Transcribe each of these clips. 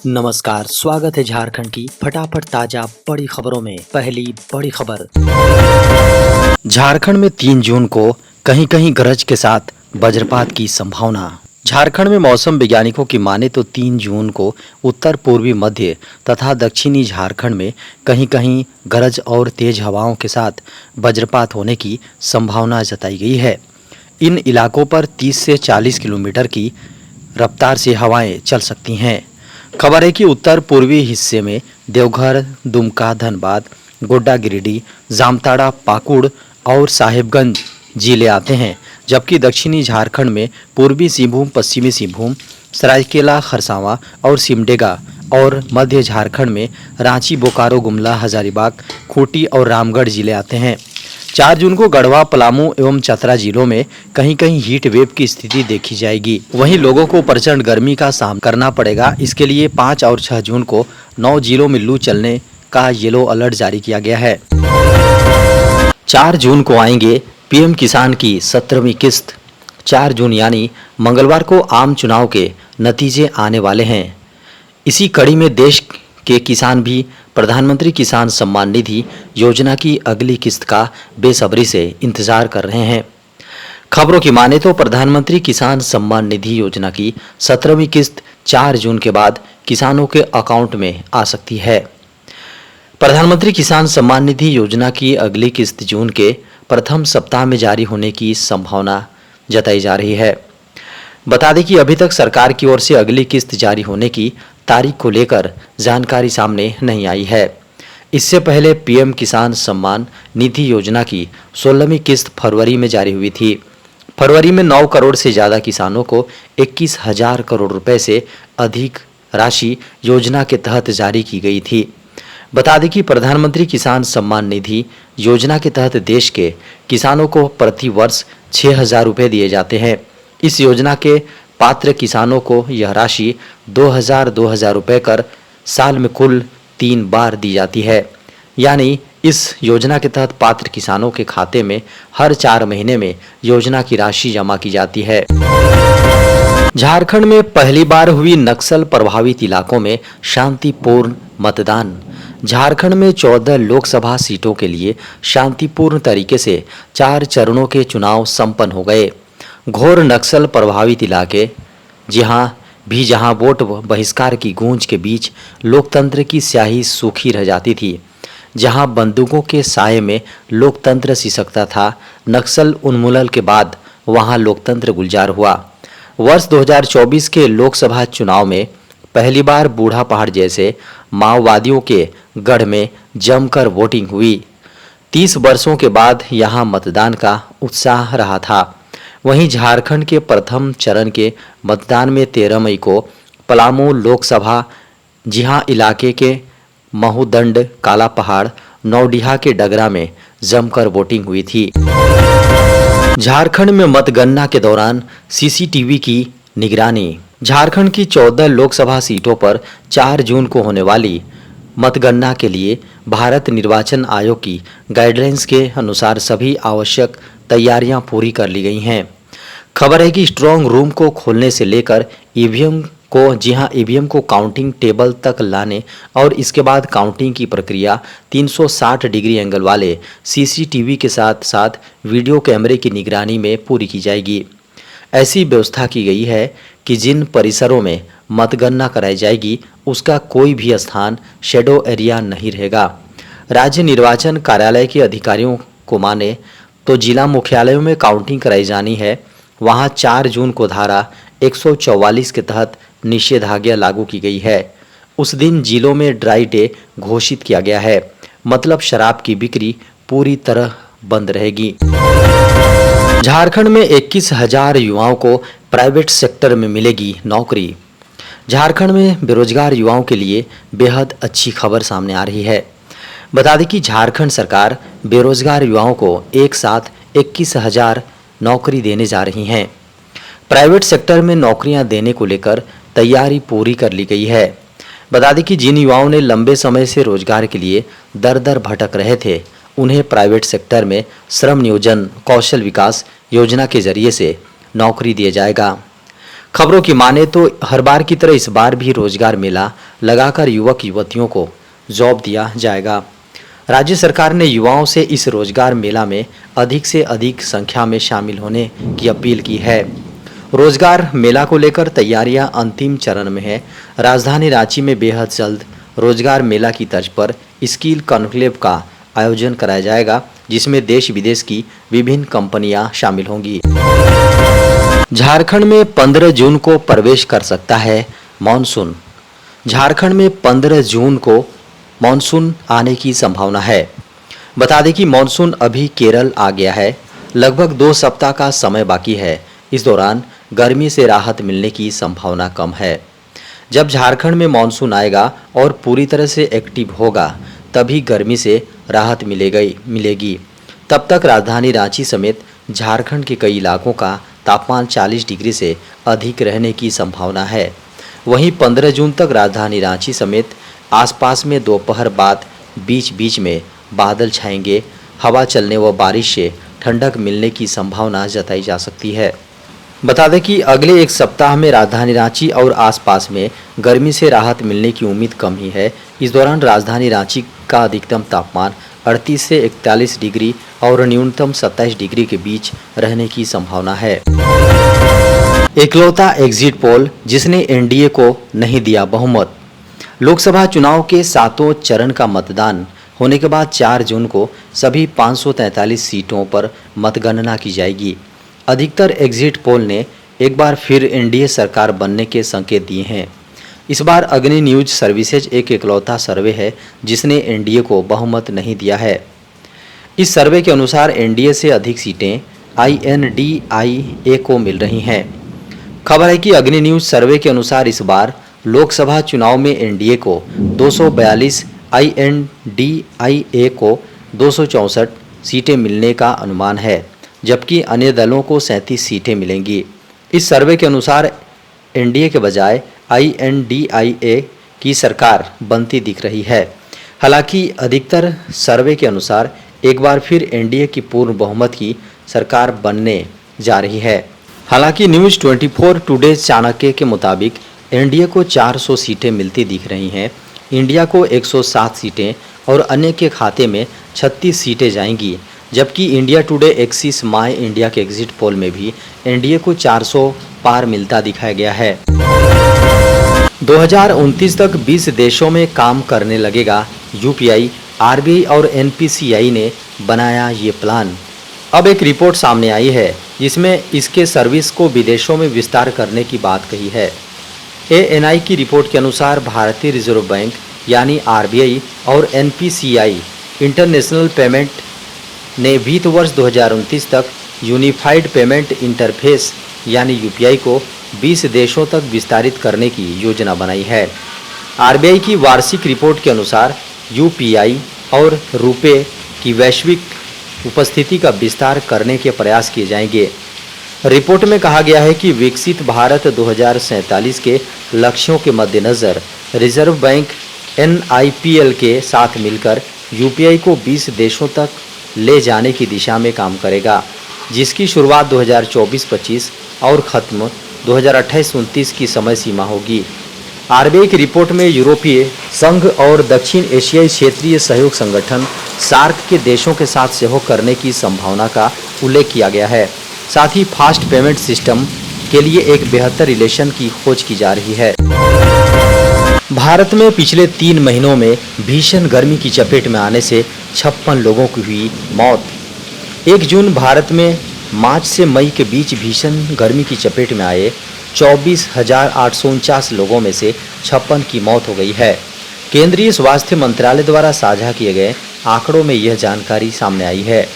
नमस्कार, स्वागत है झारखंड की फटाफट ताजा बड़ी खबरों में। पहली बड़ी खबर, झारखंड में 3 जून को कहीं-कहीं गरज के साथ वज्रपात की संभावना। झारखंड में मौसम वैज्ञानिकों की माने तो 3 जून को उत्तर पूर्वी मध्य तथा दक्षिणी झारखंड में कहीं-कहीं गरज और तेज हवाओं के साथ वज्रपात होने की संभावना जताई गई है। इन इलाकों पर 30 से 40 किलोमीटर की रफ्तार से हवाएं चल सकती हैं। खबर है कि उत्तर पूर्वी हिस्से में देवघर, दुमका, धनबाद, गोड्डा, गिरिडीह, जामताड़ा, पाकुड़ और साहेबगंज जिले आते हैं, जबकि दक्षिणी झारखंड में पूर्वी सिंहभूम, पश्चिमी सिंहभूम, सरायकेला, खरसावां और सिमडेगा और मध्य झारखंड में रांची, बोकारो, गुमला, हजारीबाग, खूंटी और रामगढ़ जिले आते हैं। 4 जून को गढ़वा, पलामू एवं चतरा जिलों में कहीं-कहीं हीट वेव की स्थिति देखी जाएगी। वहीं लोगों को प्रचंड गर्मी का सामना करना पड़ेगा। इसके लिए 5 और 6 जून को 9 जिलों में लू चलने का येलो अलर्ट जारी किया गया है। 4 जून को आएंगे पीएम किसान की 17वीं किस्त। 4 जून यानी मंगलवार को आम चुनाव के नतीजे आने वाले हैं। इसी कड़ी में देश के किसान भी प्रधानमंत्री किसान सम्मान निधि योजना की अगली किस्त का बेसब्री से इंतजार कर रहे हैं। खबरों की माने तो प्रधानमंत्री किसान सम्मान निधि योजना की 17वीं किस्त 4 जून के बाद किसानों के अकाउंट में आ सकती है। प्रधानमंत्री किसान सम्मान निधि योजना की अगली किस्त जून के प्रथम सप्ताह में जारी होने की संभावना जताई जा रही है। बता दें कि अभी तक सरकार की ओर से अगली किस्त जारी होने की तारीख को लेकर जानकारी सामने नहीं आई है। इससे पहले पीएम किसान सम्मान निधि योजना की 16वीं किस्त फरवरी में जारी हुई थी। फरवरी में 9 करोड़ से ज़्यादा किसानों को 21,000 करोड़ रुपए से अधिक राशि योजना के तहत जारी की गई थी। बता दें कि प्रधानमंत्री किसान सम्मान निधि योजना के तहत देश के किसानों को प्रति वर्ष 6,000 रुपये दिए जाते हैं। इस योजना के पात्र किसानों को यह राशि 2,000 रुपये कर साल में कुल 3 बार दी जाती है। यानी इस योजना के तहत पात्र किसानों के खाते में हर 4 महीने में योजना की राशि जमा की जाती है। झारखंड में पहली बार हुई नक्सल प्रभावित इलाकों में शांतिपूर्ण मतदान। झारखंड में 14 लोकसभा सीटों के लिए शांतिपूर्ण तरीके से 4 चरणों के चुनाव संपन्न हो गए। घोर नक्सल प्रभावित इलाके जहां वोट बहिष्कार की गूंज के बीच लोकतंत्र की स्याही सूखी रह जाती थी, जहां बंदूकों के साए में लोकतंत्र सिसकता था, नक्सल उन्मूलन के बाद वहां लोकतंत्र गुलजार हुआ। वर्ष 2024 के लोकसभा चुनाव में पहली बार बूढ़ा पहाड़ जैसे माओवादियों के गढ़ में जमकर वोटिंग हुई। 30 वर्षों के बाद यहां मतदान का उत्साह रहा था। वहीं झारखंड के प्रथम चरण के मतदान में 13 मई को पलामू लोकसभा इलाके के महूदंड, काला पहाड़, नौडिहा के डगरा में जमकर वोटिंग हुई थी। झारखंड में मतगणना के दौरान सीसीटीवी की निगरानी। झारखंड की 14 लोकसभा सीटों पर 4 जून को होने वाली मतगणना के लिए भारत निर्वाचन आयोग की गाइडलाइंस के अनुसार सभी आवश्यक तैयारियां पूरी कर ली गई हैं। खबर है कि स्ट्रांग रूम को खोलने से लेकर ईवीएम को काउंटिंग टेबल तक लाने और इसके बाद काउंटिंग की प्रक्रिया 360 डिग्री एंगल वाले सीसीटीवी के साथ साथ वीडियो कैमरे की निगरानी में पूरी की जाएगी। ऐसी व्यवस्था की गई है कि जिन परिसरों में मतगणना कराई जाएगी उसका कोई भी स्थान शेडो एरिया नहीं रहेगा। राज्य निर्वाचन कार्यालय के अधिकारियों को माने तो जिला मुख्यालयों में काउंटिंग कराई जानी है। वहां 4 जून को धारा 144 के तहत निषेधाज्ञा लागू की गई है। उस दिन जिलों में ड्राई डे घोषित किया गया है, मतलब शराब की बिक्री पूरी तरह बंद रहेगी। झारखंड में 21,000 युवाओं को प्राइवेट सेक्टर में मिलेगी नौकरी। झारखंड में बेरोजगार युवाओं के लिए बेहद अच्छी खबर सामने आ रही है। बता दें कि झारखंड सरकार बेरोजगार युवाओं को एक साथ 21,000 नौकरी देने जा रही हैं। प्राइवेट सेक्टर में नौकरियां देने को लेकर तैयारी पूरी कर ली गई है। बता दें कि जिन युवाओं ने लंबे समय से रोजगार के लिए दर दर भटक रहे थे, उन्हें प्राइवेट सेक्टर में श्रम नियोजन कौशल विकास योजना के जरिए से नौकरी दिया जाएगा। खबरों की माने तो हर बार की तरह इस बार भी रोजगार मेला लगाकर युवक युवतियों को जॉब दिया जाएगा। राज्य सरकार ने युवाओं से इस रोजगार मेला में अधिक से अधिक संख्या में शामिल होने की अपील की है। रोजगार मेला को लेकर तैयारियां अंतिम चरण में है। राजधानी रांची में बेहद जल्द रोजगार मेला की तर्ज पर स्किल कॉन्क्लेव का आयोजन कराया जाएगा, जिसमें देश विदेश की विभिन्न कंपनियां शामिल होंगी। झारखंड में 15 जून को प्रवेश कर सकता है मानसून। झारखंड में 15 जून को मानसून आने की संभावना है। बता दें कि मानसून अभी केरल आ गया है। लगभग 2 सप्ताह का समय बाकी है। इस दौरान गर्मी से राहत मिलने की संभावना कम है। जब झारखंड में मानसून आएगा और पूरी तरह से एक्टिव होगा, तभी गर्मी से राहत मिलेगी। तब तक राजधानी रांची समेत झारखंड के कई इलाकों का तापमान 40 डिग्री से अधिक रहने की संभावना है। वहीं 15 जून तक राजधानी रांची समेत आसपास में दोपहर बाद बीच बीच में बादल छाएंगे। हवा चलने व बारिश से ठंडक मिलने की संभावना जताई जा सकती है। बता दें कि अगले एक सप्ताह में राजधानी रांची और आसपास में गर्मी से राहत मिलने की उम्मीद कम ही है। इस दौरान राजधानी रांची का अधिकतम तापमान 38 से 41 डिग्री और न्यूनतम 27 डिग्री के बीच रहने की संभावना है। इकलौता एग्जिट पोल जिसने एनडीए को नहीं दिया बहुमत। लोकसभा चुनाव के 7वें चरण का मतदान होने के बाद 4 जून को सभी 543 सीटों पर मतगणना की जाएगी। अधिकतर एग्जिट पोल ने एक बार फिर एनडीए सरकार बनने के संकेत दिए हैं। इस बार अग्नि न्यूज सर्विसेज एक इकलौता सर्वे है जिसने एनडीए को बहुमत नहीं दिया है। इस सर्वे के अनुसार एनडीए से अधिक सीटें आईएनडीआईए को मिल रही हैं। खबर है कि अग्नि न्यूज सर्वे के अनुसार इस बार लोकसभा चुनाव में एनडीए को 242, आईएनडीआईए को 264 सीटें मिलने का अनुमान है, जबकि अन्य दलों को 37 सीटें मिलेंगी। इस सर्वे के अनुसार एनडीए के बजाय आईएनडीआईए की सरकार बनती दिख रही है। हालांकि अधिकतर सर्वे के अनुसार एक बार फिर एनडीए की पूर्ण बहुमत की सरकार बनने जा रही है। हालांकि न्यूज़ 24 टुडे चाणक्य के मुताबिक एनडीए को 400 सीटें मिलती दिख रही हैं। इंडिया को 107 सीटें और अन्य के खाते में 36 सीटें जाएंगी, जबकि इंडिया टुडे एक्सिस माई इंडिया के एग्जिट पोल में भी एनडीए को 400 पार मिलता दिखाया गया है। 2029 तक 20 देशों में काम करने लगेगा यूपीआई। आरबीआई और एनपीसीआई ने बनाया ये प्लान। अब एक रिपोर्ट सामने आई है जिसमें इसके सर्विस को विदेशों में विस्तार करने की बात कही है। एएनआई की रिपोर्ट के अनुसार भारतीय रिजर्व बैंक यानी आरबीआई और एनपीसीआई इंटरनेशनल पेमेंट ने वित्त वर्ष 2029 तक यूनिफाइड पेमेंट इंटरफेस यानी यूपीआई को 20 देशों तक विस्तारित करने की योजना बनाई है। आरबीआई की वार्षिक रिपोर्ट के अनुसार यूपीआई और रुपे की वैश्विक उपस्थिति का विस्तार करने के प्रयास किए जाएंगे। रिपोर्ट में कहा गया है कि विकसित भारत 2047 के लक्ष्यों के मद्देनज़र रिजर्व बैंक एनआईपीएल के साथ मिलकर यूपीआई को 20 देशों तक ले जाने की दिशा में काम करेगा, जिसकी शुरुआत 2024-25 और ख़त्म 2028-29 की समय सीमा होगी। आरबीआई की रिपोर्ट में यूरोपीय संघ और दक्षिण एशियाई क्षेत्रीय सहयोग संगठन सार्क के देशों के साथ सहयोग करने की संभावना का उल्लेख किया गया है। साथ ही फास्ट पेमेंट सिस्टम के लिए एक बेहतर रिलेशन की खोज की जा रही है। भारत में पिछले 3 महीनों में भीषण गर्मी की चपेट में आने से 56 लोगों की हुई मौत। 1 जून भारत में मार्च से मई के बीच भीषण गर्मी की चपेट में आए 24,849 लोगों में से 56 की मौत हो गई है। केंद्रीय स्वास्थ्य मंत्रालय द्वारा साझा किए गए आंकड़ों में यह जानकारी सामने आई है।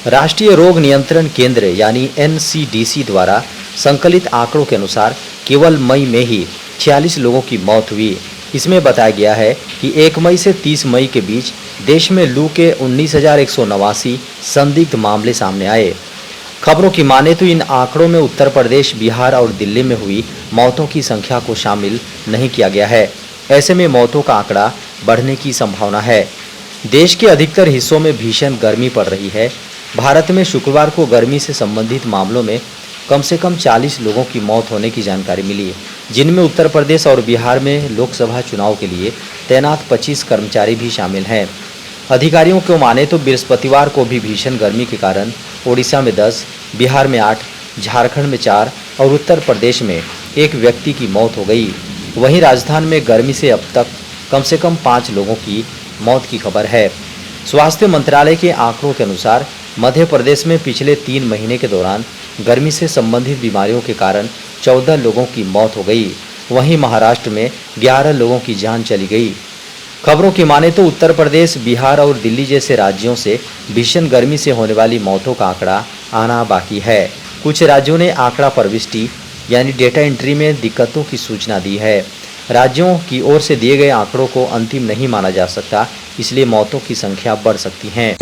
राष्ट्रीय रोग नियंत्रण केंद्र यानी एनसीडीसी द्वारा संकलित आंकड़ों के अनुसार केवल मई में ही 46 लोगों की मौत हुई। इसमें बताया गया है कि 1 मई से 30 मई के बीच देश में लू के 19,189 संदिग्ध मामले सामने आए। खबरों की माने तो इन आंकड़ों में उत्तर प्रदेश, बिहार और दिल्ली में हुई मौतों की संख्या को शामिल नहीं किया गया है। ऐसे में मौतों का आंकड़ा बढ़ने की संभावना है। देश के अधिकतर हिस्सों में भीषण गर्मी पड़ रही है। भारत में शुक्रवार को गर्मी से संबंधित मामलों में कम से कम 40 लोगों की मौत होने की जानकारी मिली है, जिनमें उत्तर प्रदेश और बिहार में लोकसभा चुनाव के लिए तैनात 25 कर्मचारी भी शामिल हैं। अधिकारियों को माने तो बृहस्पतिवार को भी भीषण गर्मी के कारण ओडिशा में 10, बिहार में 8, झारखंड में 4 और उत्तर प्रदेश में 1 व्यक्ति की मौत हो गई। वहीं राजस्थान में गर्मी से अब तक कम से कम 5 लोगों की मौत की खबर है। स्वास्थ्य मंत्रालय के आंकड़ों के अनुसार मध्य प्रदेश में पिछले 3 महीने के दौरान गर्मी से संबंधित बीमारियों के कारण 14 लोगों की मौत हो गई। वहीं महाराष्ट्र में 11 लोगों की जान चली गई। खबरों की माने तो उत्तर प्रदेश, बिहार और दिल्ली जैसे राज्यों से भीषण गर्मी से होने वाली मौतों का आंकड़ा आना बाकी है। कुछ राज्यों ने आंकड़ा प्रविष्टि यानी डेटा एंट्री में दिक्कतों की सूचना दी है। राज्यों की ओर से दिए गए आंकड़ों को अंतिम नहीं माना जा सकता, इसलिए मौतों की संख्या बढ़ सकती है।